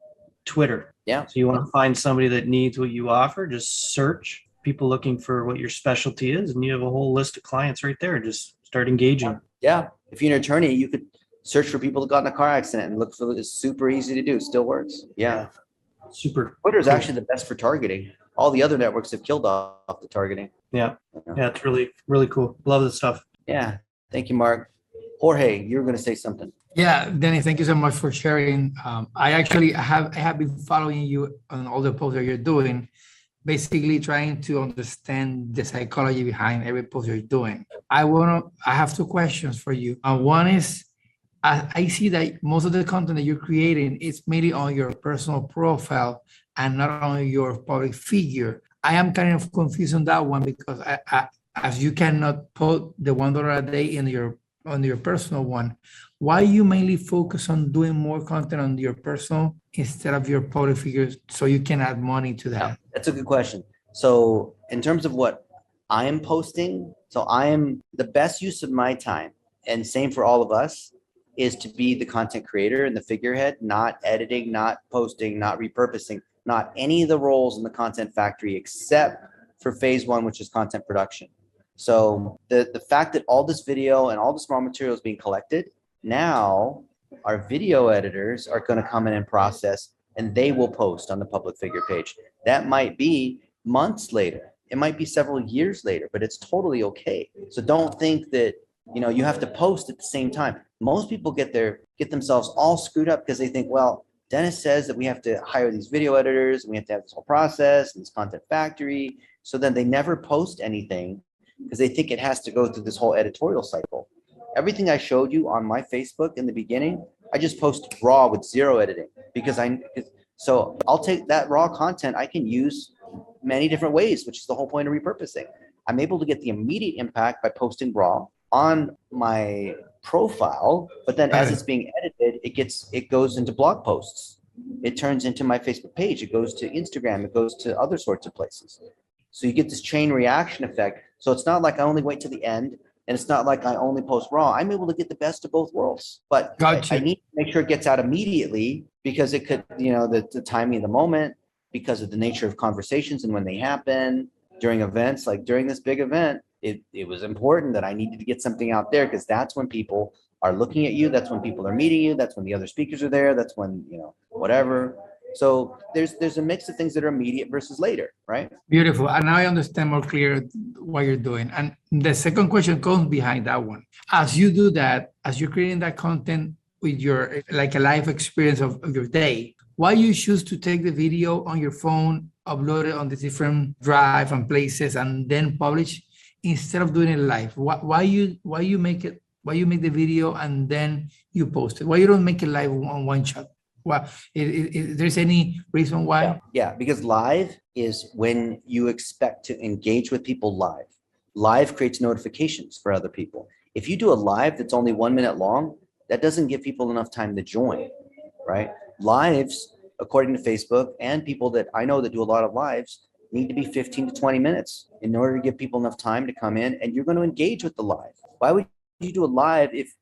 Twitter. Yeah. So you want to find somebody that needs what you offer, just search people looking for what your specialty is, and you have a whole list of clients right there. Just start engaging. Yeah. If you're an attorney, you could search for people that got in a car accident and look for it. It's super easy to do. Still works. Yeah. Super. Twitter is actually the best for targeting. All the other networks have killed off the targeting. Yeah. Yeah. It's really, really cool. Love this stuff. Yeah. Thank you, Mark. Jorge, you were going to say something. Yeah, Danny, thank you so much for sharing. I have been following you on all the posts that you're doing, basically trying to understand the psychology behind every post you're doing. I have 2 questions for you. One is, I see that most of the content that you're creating is mainly on your personal profile and not on your public figure. I am kind of confused on that one because as you cannot put the $1 a day on your personal one, why you mainly focus on doing more content on your personal instead of your public figures so you can add money to that? Yeah, that's a good question. So in terms of what I'm posting, the best use of my time, and same for all of us, is to be the content creator and the figurehead, not editing, not posting, not repurposing, not any of the roles in the content factory except for phase 1, which is content production. So the fact that all this video and all this raw material is being collected, now our video editors are going to come in and process, and they will post on the public figure page. That might be months later. It might be several years later, but it's totally okay. So don't think that, you have to post at the same time. Most people get themselves all screwed up because they think, well, Dennis says that we have to hire these video editors and we have to have this whole process and this content factory. So then they never post anything because they think it has to go through this whole editorial cycle. Everything I showed you on my Facebook in the beginning, I just post raw with 0 editing so I'll take that raw content I can use many different ways, which is the whole point of repurposing. I'm able to get the immediate impact by posting raw on my profile, but then as it's being edited, it goes into blog posts. It turns into my Facebook page. It goes to Instagram. It goes to other sorts of places. So you get this chain reaction effect. So it's not like I only wait to the end, and it's not like I only post raw. I'm able to get the best of both worlds, but I need to make sure it gets out immediately because it could, the timing of the moment, because of the nature of conversations and when they happen during events, like during this big event, it was important that I needed to get something out there because that's when people are looking at you. That's when people are meeting you. That's when the other speakers are there. That's when, whatever. So there's a mix of things that are immediate versus later, right? Beautiful. And now I understand more clear what you're doing. And the second question comes behind that one. As you do that, as you're creating that content with your, like a live experience of your day, why you choose to take the video on your phone, upload it on the different drive and places, and then publish instead of doing it live? Why you make the video and then you post it? Why you don't make it live on one shot? Well, there's any reason why? Yeah, because live is when you expect to engage with people live. Live creates notifications for other people. If you do a live that's only 1 minute long, that doesn't give people enough time to join, right? Lives, according to Facebook and people that I know that do a lot of lives, need to be 15 to 20 minutes in order to give people enough time to come in, and you're going to engage with the live. Why would you do a live if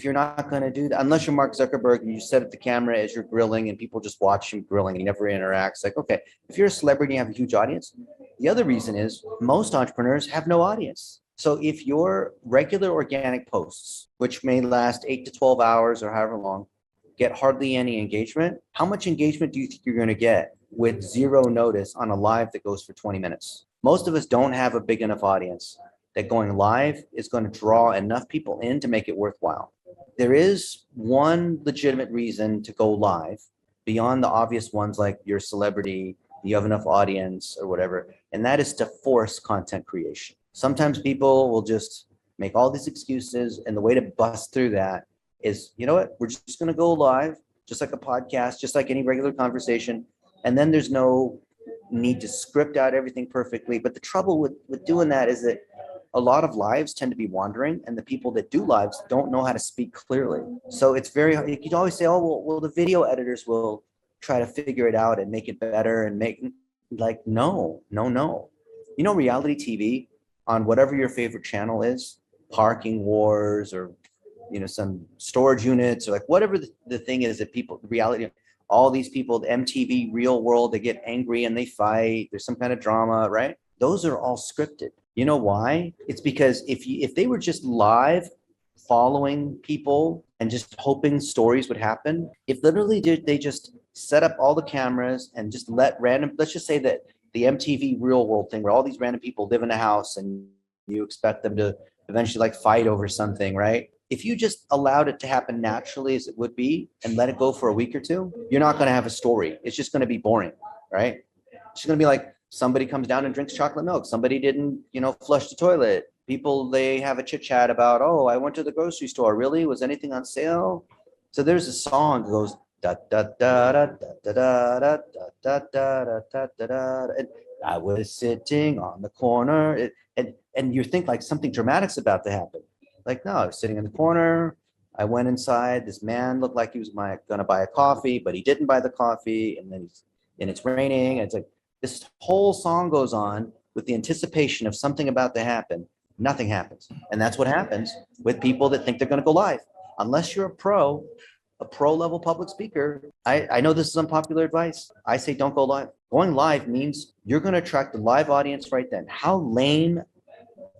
you're not going to do that? Unless you're Mark Zuckerberg and you set up the camera as you're grilling and people just watch you grilling and you never interact. It's like, okay, if you're a celebrity and you have a huge audience. The other reason is most entrepreneurs have no audience. So if your regular organic posts, which may last 8 to 12 hours or however long, get hardly any engagement, how much engagement do you think you're going to get with zero notice on a live that goes for 20 minutes? Most of us don't have a big enough audience that going live is going to draw enough people in to make it worthwhile. There is one legitimate reason to go live beyond the obvious ones like you're a celebrity, you have enough audience or whatever, and that is to force content creation. Sometimes people will just make all these excuses, and the way to bust through that is, you know what, we're just going to go live, just like a podcast, just like any regular conversation, and then there's no need to script out everything perfectly. But the trouble with doing that is that a lot of lives tend to be wandering, and the people that do lives don't know how to speak clearly. So it's very, you can always say, oh, well, the video editors will try to figure it out and make it better and make, like, no. You know, reality TV on whatever your favorite channel is, Parking Wars or, you know, some storage units or like whatever the thing is that people, reality, all these people, the MTV Real World, they get angry and they fight. There's some kind of drama, right? Those are all scripted. You know why? It's because if they were just live following people and just hoping stories would happen, if literally they just set up all the cameras and just let random, let's just say that the MTV Real World thing where all these random people live in a house and you expect them to eventually like fight over something, right? If you just allowed it to happen naturally as it would be and let it go for a week or two, you're not going to have a story. It's just going to be boring, right? It's just going to be like somebody comes down and drinks chocolate milk. Somebody didn't, you know, flush the toilet. People, they have a chit chat about, oh, I went to the grocery store. Really? Was anything on sale? So there's a song that goes da da da da da da da da da da da da da. And I was sitting on the corner, and you think like something dramatic's about to happen. Like, no, I was sitting in the corner. I went inside. This man looked like he was gonna buy a coffee, but he didn't buy the coffee. And then it's raining. And it's like this whole song goes on with the anticipation of something about to happen. Nothing happens. And that's what happens with people that think they're gonna go live. Unless you're a pro level public speaker, I know this is unpopular advice. I say don't go live. Going live means you're going to attract the live audience right then. How lame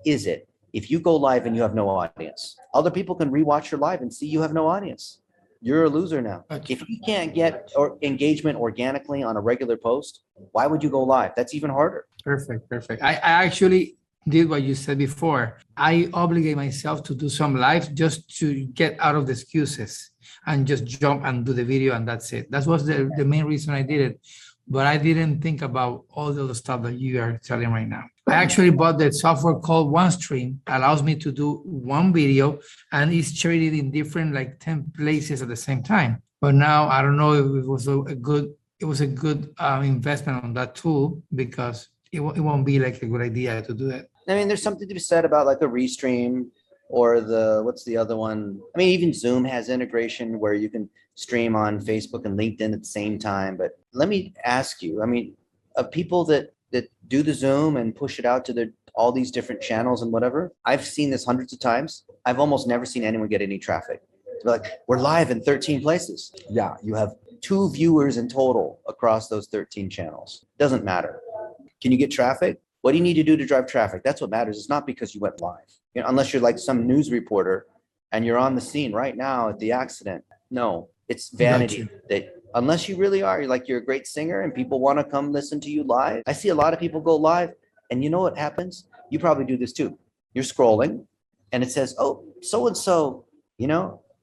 is it if you go live and you have no audience? Other people can rewatch your live and see you have no audience. You're a loser now. If you can't get engagement organically on a regular post, why would you go live? That's even harder. Perfect. I actually did what you said before. I obligate myself to do some live just to get out of the excuses and just jump and do the video, and that's it. That was the main reason I did it. But I didn't think about all the other stuff that you are telling right now. I actually bought that software called OneStream, allows me to do one video and it's shared in different like 10 places at the same time. But now I don't know if it was a good investment on that tool, because it won't be like a good idea to do that. I mean, there's something to be said about like a Restream or what's the other one? I mean, even Zoom has integration where you can stream on Facebook and LinkedIn at the same time. But let me ask you, I mean, of people that do the Zoom and push it out to all these different channels and whatever, I've seen this hundreds of times. I've almost never seen anyone get any traffic. They're like, we're live in 13 places. Yeah, you have 2 viewers in total across those 13 channels. Doesn't matter. Can you get traffic? What do you need to do to drive traffic? That's what matters. It's not because you went live. You know, unless you're like some news reporter and you're on the scene right now at the accident. No, it's vanity that unless you really are, you're a great singer and people want to come listen to you live. I see a lot of people go live, and you know what happens? You probably do this too. You're scrolling and it says, oh, so-and-so,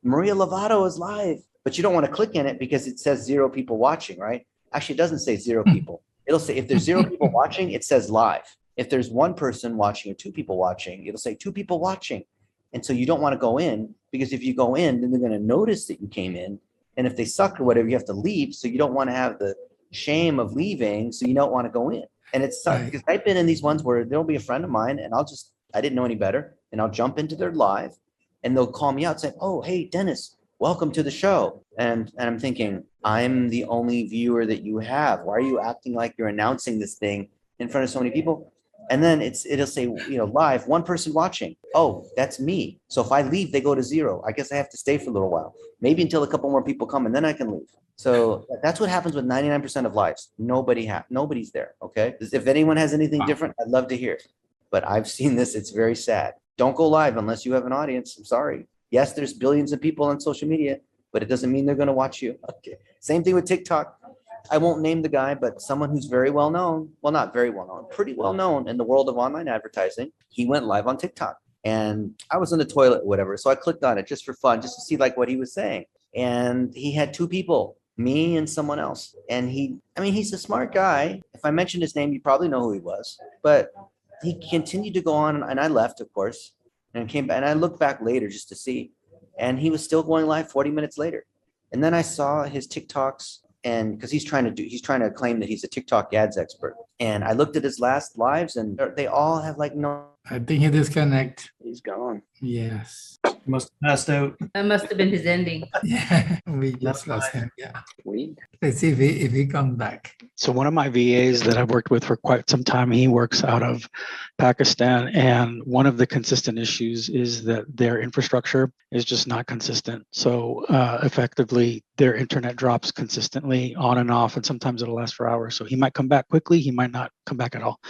Maria Lovato is live, but you don't want to click in it because it says 0 people watching, right? Actually, it doesn't say 0 people. It'll say, if there's 0 people watching, it says live. If there's 1 person watching or 2 people watching, it'll say 2 people watching. And so you don't want to go in, because if you go in, then they're going to notice that you came in. And if they suck or whatever, you have to leave. So you don't want to have the shame of leaving. So you don't want to go in. And it's because I've been in these ones where there'll be a friend of mine and I didn't know any better. And I'll jump into their live and they'll call me out saying, oh, hey, Dennis, welcome to the show. And I'm thinking, I'm the only viewer that you have. Why are you acting like you're announcing this thing in front of so many people? And then it'll say, live, 1 person watching. Oh, that's me. So if I leave, they go to 0. I guess I have to stay for a little while, maybe until a couple more people come, and then I can leave. So that's what happens with 99% of lives. Nobody's there. Okay. If anyone has anything different, I'd love to hear it. But I've seen this. It's very sad. Don't go live unless you have an audience. I'm sorry. Yes, there's billions of people on social media, but it doesn't mean they're going to watch you. Okay. Same thing with TikTok. I won't name the guy, but someone who's very well known, well, not very well known, pretty well known in the world of online advertising. He went live on TikTok, and I was in the toilet, whatever. So I clicked on it just for fun, just to see what he was saying. And he had 2 people, me and someone else. And he's a smart guy. If I mentioned his name, you probably know who he was, but he continued to go on, and I left, of course, and came back, and I looked back later just to see, and he was still going live 40 minutes later. And then I saw his TikToks, and because he's trying to claim that he's a TikTok ads expert. And I looked at his last lives, and they all have no. I think he disconnect. He's gone. Yes. Must have passed out. That must have been his ending. Yeah, we just lost him. Yeah. We. Let's see if he comes back. So one of my VAs that I've worked with for quite some time, he works out of Pakistan, and one of the consistent issues is that their infrastructure is just not consistent. So effectively, their internet drops consistently on and off, and sometimes it'll last for hours. So he might come back quickly, he might not come back at all.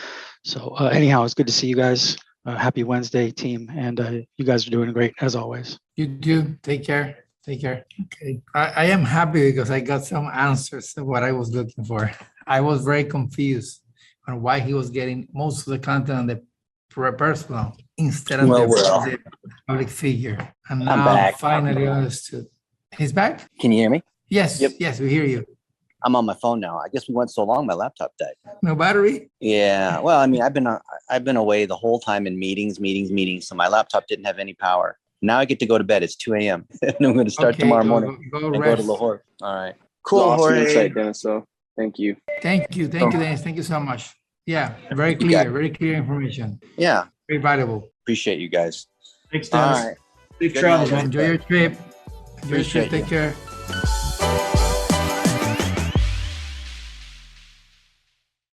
So anyhow, it's good to see you guys. Happy Wednesday, team, and you guys are doing great as always. You do. Take care. Take care. Okay. I am happy because I got some answers to what I was looking for. I was very confused on why he was getting most of the content on the personal instead of the public figure. And now I finally understood. He's back? Can you hear me? Yes. Yep. Yes, we hear you. I'm on my phone now. I guess we went so long, my laptop died. No battery? Yeah. Well, I've been away the whole time in meetings. So my laptop didn't have any power. Now I get to go to bed. It's 2 a.m. and I'm going to start tomorrow morning and go to Lahore. All right. Cool. Awesome insight, Dennis. So thank you. Thank you, Dennis. Thank you so much. Yeah, very clear information. Yeah. Very valuable. Appreciate you guys. Thanks, Dennis. All right. Safe Good travels, night. man. Enjoy your trip. Appreciate Take care.